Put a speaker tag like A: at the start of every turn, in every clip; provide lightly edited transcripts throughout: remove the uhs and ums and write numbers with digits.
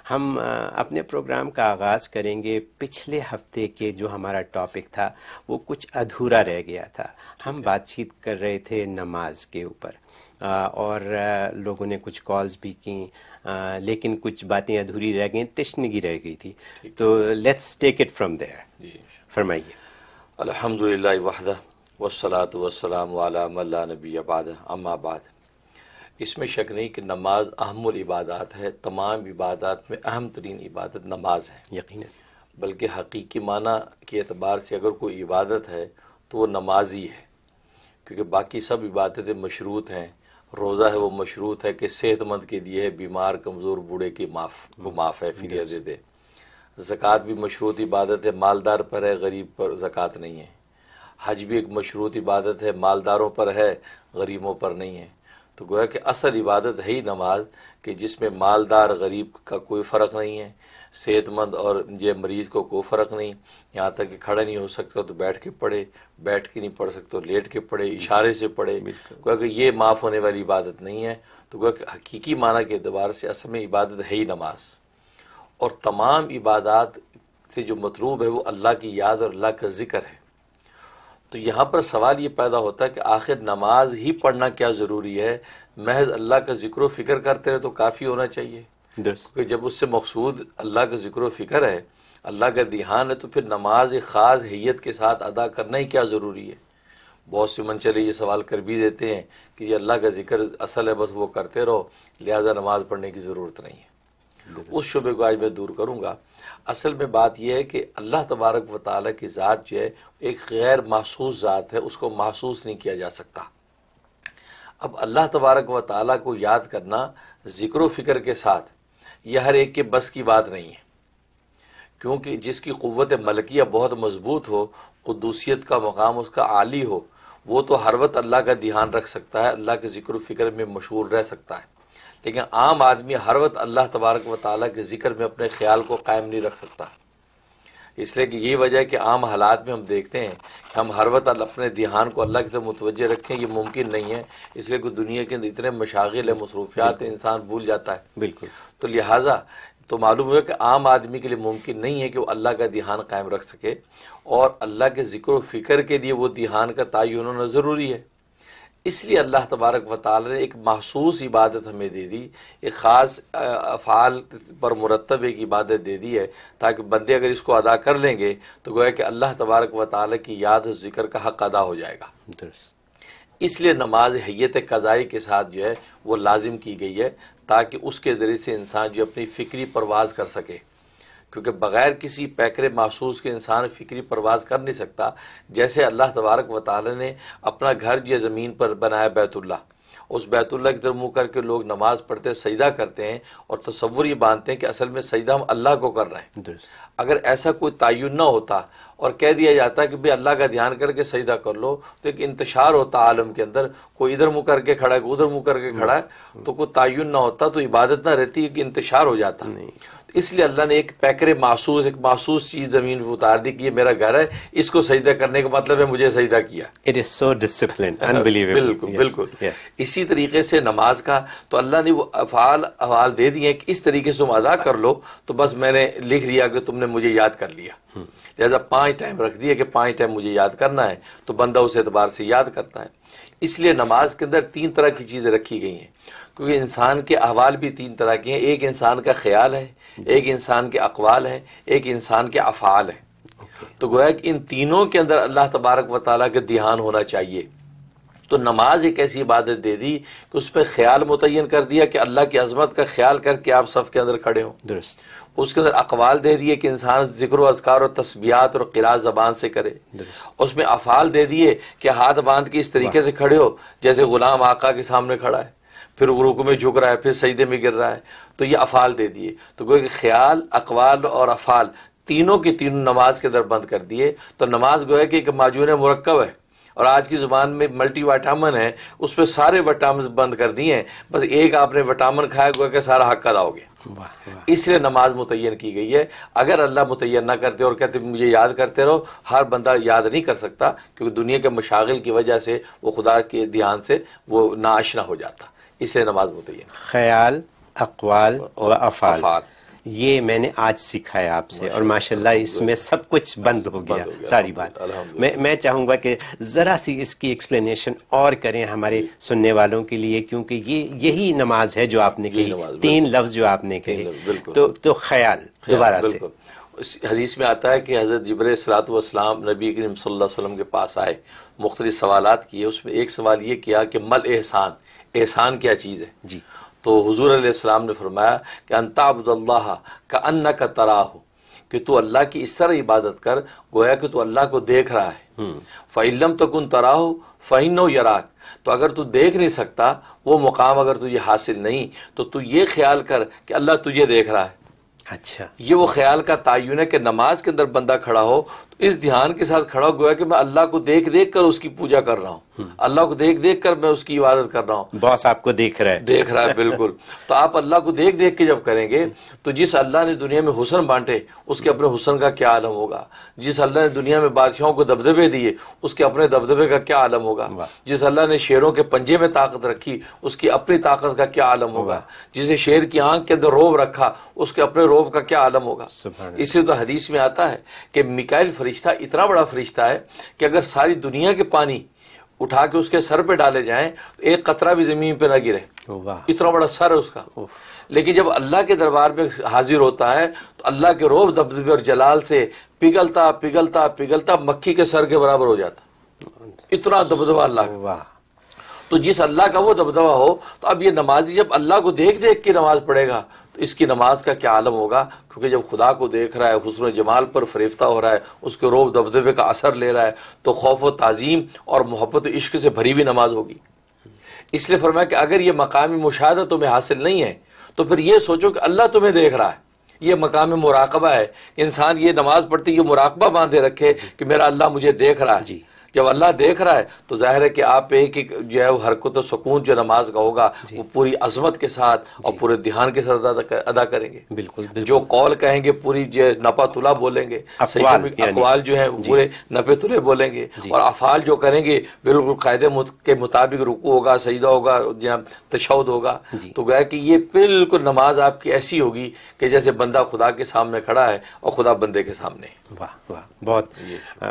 A: ہم اپنے پروگرام کا آغاز کریں گے. پچھلے ہفتے کے جو ہمارا ٹاپک تھا وہ کچھ ادھورا رہ گیا تھا. ہم بات چیت کر رہے تھے نماز کے اوپر، اور لوگوں نے کچھ کالز بھی کیں، لیکن کچھ باتیں ادھوری رہ گئیں، تشنگی رہ گئی تھی. تو let's take it from there. فرمائیے.
B: الحمدللہ وحدہ والصلاة والسلام علی من لا نبی بعد، اما بعد. اس میں شک نہیں کہ نماز اہم العبادات ہے. تمام عبادات میں اہم ترین عبادت نماز ہے.
A: یقیناً.
B: بلکہ حقیقی معنی کے اعتبار سے اگر کوئی عبادت ہے تو وہ نماز ہی ہے، کیونکہ باقی سب عبادتیں مشروط ہیں. روزہ ہے وہ مشروط ہے کہ صحت مند کے لیے ہے، بیمار کمزور بوڑھے کی معاف ہے، فدیہ دے دے. زکوٰۃ بھی مشروط عبادت ہے، مالدار پر ہے، غریب پر زکوٰۃ نہیں ہے. حج بھی ایک مشروط عبادت ہے، مالداروں پر ہے، غریبوں پر نہیں ہے. تو گویا کہ اصل عبادت ہے ہی نماز، کہ جس میں مالدار غریب کا کوئی فرق نہیں ہے، صحت مند اور یہ مریض کو کوئی فرق نہیں. یہاں تک کہ کھڑا نہیں ہو سکتا تو بیٹھ کے پڑھے، بیٹھ کے نہیں پڑھ سکتا تو لیٹ کے پڑھے، اشارے سے پڑھے. گویا کہ یہ معاف ہونے والی عبادت نہیں ہے. تو گویا کہ حقیقی معنی کے اعتبار سے اصل میں عبادت ہے ہی نماز. اور تمام عبادات سے جو مطلوب ہے وہ اللہ کی یاد اور اللہ کا ذکر ہے. تو یہاں پر سوال یہ پیدا ہوتا ہے کہ آخر نماز ہی پڑھنا کیا ضروری ہے؟ محض اللہ کا ذکر و فکر کرتے رہے تو کافی ہونا چاہیے. کیونکہ جب اس سے مقصود اللہ کا ذکر و فکر ہے، اللہ کا دھیان ہے، تو پھر نماز ایک خاص حیت کے ساتھ ادا کرنا ہی کیا ضروری ہے؟ بہت سے منچلے یہ سوال کر بھی دیتے ہیں کہ یہ اللہ کا ذکر اصل ہے، بس وہ کرتے رہو، لہذا نماز پڑھنے کی ضرورت نہیں ہے. اس شعبے کو آج میں دور کروں گا. اصل میں بات یہ ہے کہ اللہ تبارک و تعالیٰ کی ذات جو ہے ایک غیر محسوس ذات ہے، اس کو محسوس نہیں کیا جا سکتا. اب اللہ تبارک و تعالیٰ کو یاد کرنا ذکر و فکر کے ساتھ یہ ہر ایک کے بس کی بات نہیں ہے، کیونکہ جس کی قوت ملکیہ بہت مضبوط ہو، قدوسیت کا مقام اس کا عالی ہو، وہ تو ہر وقت اللہ کا دھیان رکھ سکتا ہے، اللہ کے ذکر و فکر میں مشغول رہ سکتا ہے. لیکن عام آدمی ہر وقت اللہ تبارک و تعالیٰ کے ذکر میں اپنے خیال کو قائم نہیں رکھ سکتا. اس لیے کہ یہ وجہ ہے کہ عام حالات میں ہم دیکھتے ہیں کہ ہم ہر وقت اپنے دھیان کو اللہ کی طرف متوجہ رکھیں، یہ ممکن نہیں ہے. اس لیے کہ دنیا کے اندر اتنے مشاغل ہیں، مصروفیات ہیں، انسان بھول جاتا ہے.
A: بالکل.
B: تو لہٰذا تو معلوم ہوا کہ عام آدمی کے لیے ممکن نہیں ہے کہ وہ اللہ کا دھیان قائم رکھ سکے، اور اللہ کے ذکر و فکر کے لیے وہ دھیان کا تعین ہونا ضروری ہے. اس لیے اللہ تبارک و تعالی نے ایک محسوس عبادت ہمیں دے دی، ایک خاص افعال پر مرتب ایک عبادت دے دی ہے، تاکہ بندے اگر اس کو ادا کر لیں گے تو گویا کہ اللہ تبارک و تعالی کی یاد و ذکر کا حق ادا ہو جائے گا. اس لیے نماز حیت قضائی کے ساتھ جو ہے وہ لازم کی گئی ہے، تاکہ اس کے ذریعے سے انسان جو اپنی فکری پرواز کر سکے. کیونکہ بغیر کسی پیکر محسوس کے انسان فکری پرواز کر نہیں سکتا. جیسے اللہ تبارک و تعالی نے اپنا گھر جو زمین پر بنایا بیت اللہ، اس بیت اللہ کی طرف منہ کر کے لوگ نماز پڑھتے سجدہ کرتے ہیں اور تصور یہ باندھتے ہیں کہ اصل میں سجدہ ہم اللہ کو کر رہے ہیں. اگر ایسا کوئی تعین نہ ہوتا اور کہہ دیا جاتا کہ بھی اللہ کا دھیان کر کے سجدہ کر لو، تو ایک انتشار ہوتا عالم کے اندر، کوئی ادھر منہ کر کے کھڑا ہے، کوئی ادھر منہ کر کے کھڑا ہے، تو کوئی تعین نہ ہوتا تو عبادت نہ رہتی، ایک انتشار ہو جاتا. اس لیے اللہ نے ایک پیکر محسوس، ایک محسوس چیز زمین پہ اتار دی کہ یہ میرا گھر ہے، اس کو سجدہ کرنے کا مطلب ہے مجھے سجدہ کیا.
A: It is so disciplined, unbelievable.
B: بالکل بالکل. اسی طریقے سے نماز کا تو اللہ نے وہ افعال دے دیے کہ اس طریقے سے تم ادا کر لو، تو بس میں نے لکھ لیا کہ تم نے مجھے یاد کر لیا. لہذا 5 ٹائم رکھ دیا کہ 5 ٹائم مجھے یاد کرنا ہے، تو بندہ اس اعتبار سے یاد کرتا ہے. اس لیے نماز کے اندر 3 طرح کی چیزیں رکھی گئی ہیں، کیونکہ انسان کے احوال بھی 3 طرح کے ہیں. ایک انسان کا خیال ہے، ایک انسان کے اقوال ہیں، ایک انسان کے افعال ہیں. تو گویا کہ ان تینوں کے اندر اللہ تبارک و تعالیٰ کا دھیان ہونا چاہیے. تو نماز ایک ایسی عبادت دے دی کہ اس پہ خیال متعین کر دیا کہ اللہ کی عظمت کا خیال کر کے آپ صف کے اندر کھڑے ہوں.
A: درست.
B: اس کے اندر اقوال دے دیے کہ انسان ذکر و اذکار و تسبیحات اور قرات زبان سے کرے. اس میں افعال دے دیے کہ ہاتھ باندھ کے اس طریقے سے کھڑے ہو جیسے غلام آقا کے سامنے کھڑا ہے، پھر رکوع میں جھک رہا ہے، پھر سجدے میں گر رہا ہے. تو یہ افعال دے دیے. تو گویا کہ خیال، اقوال اور افعال تینوں کی تینوں نماز کے اندر بند کر دیے. تو نماز گویا کہ ایک معجون مرکب ہے، اور آج کی زبان میں ملٹی وٹامن ہے، اس پہ سارے وٹامن بند کر دیے ہیں، بس ایک آپ نے وٹامن کھایا گویا کہ سارا حق ادا ہو گیا. اس لیے نماز متعین کی گئی ہے. اگر اللہ متعین نہ کرتے اور کہتے مجھے یاد کرتے رہو، ہر بندہ یاد نہیں کر سکتا، کیونکہ دنیا کے مشاغل کی وجہ سے وہ خدا کے دھیان سے وہ ناآشنا ہو جاتا. اس لیے نماز متعین.
A: خیال، اقوال و افعال،
B: افعال۔
A: یہ میں نے آج سیکھا ہے آپ سے، اور ماشاءاللہ اس میں سب کچھ بند ہو گیا ساری بات۔ میں چاہوں گا کہ ذرا سی اس کی ایکسپلینیشن اور کریں ہمارے سننے والوں کے لیے، کیونکہ یہی نماز ہے جو آپ نے کہی، تین لفظ جو آپ نے کہے، تو خیال دوبارہ سے۔
B: حدیث میں آتا ہے کہ حضرت جبرائیل علیہ الصلوۃ والسلام نبی کریم صلی اللہ علیہ وسلم کے پاس آئے، مختلف سوالات کیے، اس میں ایک سوال یہ کیا کہ مل احسان، احسان کیا چیز ہے؟ جی، تو حضور علیہ السلام نے فرمایا کہ ان تعبد اللہ کأنک تراہ، کہ تو اللہ کی اس طرح عبادت کر گویا کہ تو اللہ کو دیکھ رہا ہے۔ فإن لم تکن تراہ فإنہ یراک، تو اگر تو دیکھ نہیں سکتا، وہ مقام اگر تجھے حاصل نہیں، تو تو یہ خیال کر کہ اللہ تجھے دیکھ رہا ہے۔
A: اچھا،
B: یہ وہ خیال کا تعین ہے کہ نماز کے اندر بندہ کھڑا ہو تو اس دھیان کے ساتھ کھڑا ہو گویا کہ میں اللہ کو دیکھ دیکھ کر اس کی پوجا کر رہا ہوں، اللہ کو دیکھ دیکھ کر میں اس کی عبادت کر رہا ہوں۔
A: باس آپ کو دیکھ رہا ہے،
B: دیکھ رہا ہے، بالکل۔ تو آپ اللہ کو دیکھ دیکھ کے جب کریں گے تو جس اللہ نے دنیا میں حسن بانٹے اس کے اپنے حسن کا کیا عالم ہوگا، جس اللہ نے دنیا میں بادشاہوں کو دبدبے دیے اس کے اپنے دبدبے کا کیا عالم ہوگا، جس اللہ نے شیروں کے پنجے میں طاقت رکھی اس کی اپنی طاقت کا کیا عالم ہوگا، جسے شیر کی آنکھ کے اندر روب رکھا اس کے اپنے روب کا کیا عالم ہوگا۔ اس سے تو حدیث میں آتا ہے کہ میکائیل فرشتہ اتنا بڑا فرشتہ ہے کہ اگر ساری دنیا کے پانی اٹھا کے اس کے سر پہ ڈالے جائیں تو ایک قطرہ بھی زمین پہ نہ گرے، اتنا بڑا سر ہے اس کا۔ لیکن جب اللہ کے دربار میں حاضر ہوتا ہے تو اللہ کے روب دبدبے اور جلال سے پگھلتا پگھلتا پگھلتا مکھی کے سر کے برابر ہو جاتا، اتنا دبدبہ اللہ کا۔ تو جس اللہ کا وہ دبدبہ ہو، تو اب یہ نمازی جب اللہ کو دیکھ دیکھ کے نماز پڑھے گا تو اس کی نماز کا کیا عالم ہوگا، کیونکہ جب خدا کو دیکھ رہا ہے، حسن و جمال پر فریفتہ ہو رہا ہے، اس کے روب دبدبے کا اثر لے رہا ہے، تو خوف و تعظیم اور محبت و عشق سے بھری ہوئی نماز ہوگی۔ اس لیے فرمایا کہ اگر یہ مقامی مشاہدہ تمہیں حاصل نہیں ہے تو پھر یہ سوچو کہ اللہ تمہیں دیکھ رہا ہے۔ یہ مقام مراقبہ ہے، انسان یہ نماز پڑھتے یہ مراقبہ باندھے رکھے کہ میرا اللہ مجھے دیکھ رہا ہے۔ جب اللہ دیکھ رہا ہے تو ظاہر ہے کہ آپ ایک جو ہے حرکت و سکون جو نماز کا ہوگا وہ پوری عظمت کے ساتھ اور پورے دھیان کے ساتھ ادا کریں گے۔
A: بالکل،
B: جو قول کہیں گے پوری جو نپا تلا بولیں گے، اقوال جو ہیں پورے نپے تلے بولیں گے، اور افعال جو کریں گے بالکل قاعدے کے مطابق رکوع ہوگا، سجدہ ہوگا، تشہد ہوگا۔ تو گویا کہ یہ بالکل نماز آپ کی ایسی ہوگی کہ جیسے بندہ خدا کے سامنے کھڑا ہے اور خدا بندے کے سامنے۔
A: واہ واہ، بہت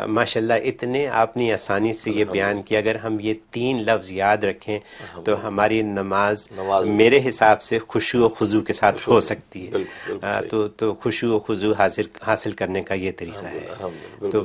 A: ماشاءاللہ، اتنے آپ نے آسانی سے یہ بیان کیا۔ اگر ہم یہ تین لفظ یاد رکھیں تو ہماری نماز میرے حساب سے خشوع و خضوع کے ساتھ ہو سکتی ہے۔ تو خشوع و خضوع حاصل کرنے کا یہ طریقہ ہے۔ تو